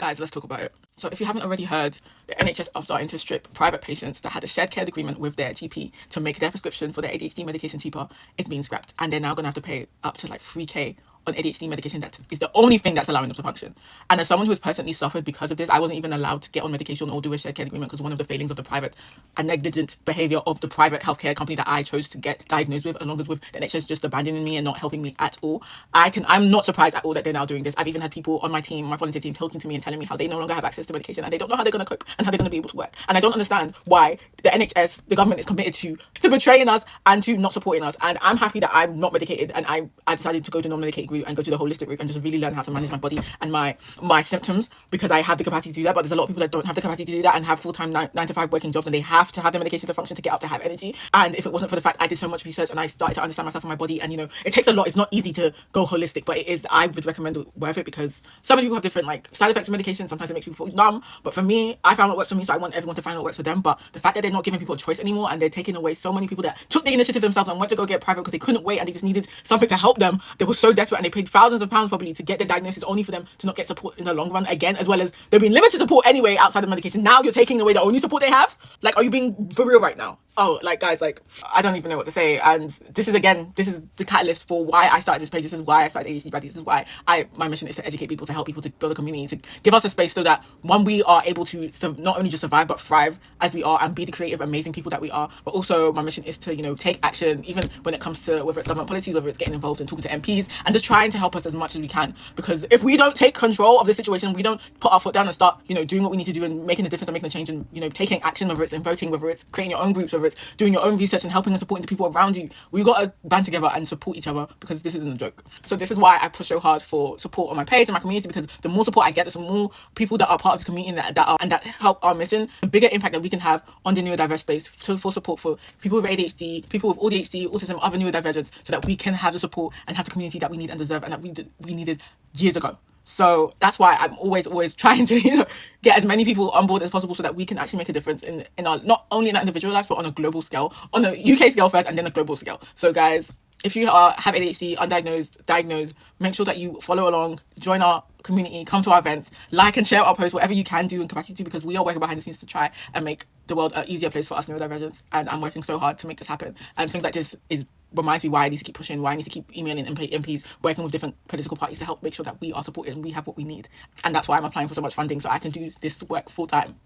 Guys, let's talk about it. So if you haven't already heard, the NHS are starting to strip private patients that had a shared care agreement with their GP to make their prescription for their ADHD medication cheaper. It's being scrapped, and they're now going to have to pay up to like 3k on ADHD medication. That is the only thing that's allowing them to function. And as someone who has personally suffered because of this, I wasn't even allowed to get on medication or do a shared care agreement because one of the failings of the private and negligent behaviour of the private healthcare company that I chose to get diagnosed with, along with the NHS just abandoning me and not helping me at all. I'm not surprised at all that they're now doing this. I've even had people on my team, my volunteer team, talking to me and telling me how they no longer have access to medication and they don't know how they're going to cope and how they're going to be able to work. And I don't understand why the NHS, the government, is committed to betraying us and to not supporting us. And I'm happy that I'm not medicated, and I decided to go to non-medicated route and go to the holistic route and just really learn how to manage my body and my symptoms, because I have the capacity to do that. But there's a lot of people that don't have the capacity to do that and have full-time 9 to 5 working jobs, and they have to have the medication to function, to get up, to have energy. And if it wasn't for the fact I did so much research and I started to understand myself and my body, and it takes a lot. It's not easy to go holistic, but it is. I would recommend it, worth it, because some people have different side effects of medication. Sometimes it makes people feel numb, but for me, I found what works for me, so I want everyone to find what works for them. But the fact that they're not giving people a choice anymore, and they're taking away so many people that took the initiative themselves and went to go get private because they couldn't wait and they just needed something to help them. They were so desperate and they paid thousands of pounds probably to get their diagnosis, only for them to not get support in the long run again, as well as they've been limited support anyway outside of medication. Now you're taking away the only support they have. Are you being for real right now? Oh, guys, I don't even know what to say. And this is the catalyst for why I started this page. This is why I started ADHD Buddies. This is why my mission is to educate people, to help people, to build a community, to give us a space so that one, we are able to not only just survive but thrive as we are and be the creative, amazing people that we are. But also my mission is to take action, even when it comes to whether it's government policies, whether it's getting involved in talking to MPs, and just trying to help us as much as we can. Because if we don't take control of the situation, we don't put our foot down and start doing what we need to do and making a difference and making a change, and taking action, whether it's in voting, whether it's creating your own groups, whether it's doing your own research and helping and supporting the people around you, we've got to band together and support each other, because this isn't a joke. So this is why I push so hard for support on my page and my community, because the more support I get, the more people that are part of this community that help our mission, the bigger impact that we can have on the neurodiverse space, for support for people with ADHD, people with ADHD, autism, other neurodivergence, so that we can have the support and have the community that we need and deserve, and that we needed years ago. So that's why I'm always trying to get as many people on board as possible, so that we can actually make a difference in our, not only in our individual lives, but on a global scale, on a UK scale first and then a global scale. So guys, if you have ADHD, undiagnosed, diagnosed, make sure that you follow along, join our community, come to our events, like and share our posts, whatever you can do in capacity, because we are working behind the scenes to try and make the world an easier place for us neurodivergents, and I'm working so hard to make this happen. And things like this reminds me why I need to keep pushing, why I need to keep emailing MPs, working with different political parties to help make sure that we are supported and we have what we need. And that's why I'm applying for so much funding, so I can do this work full time.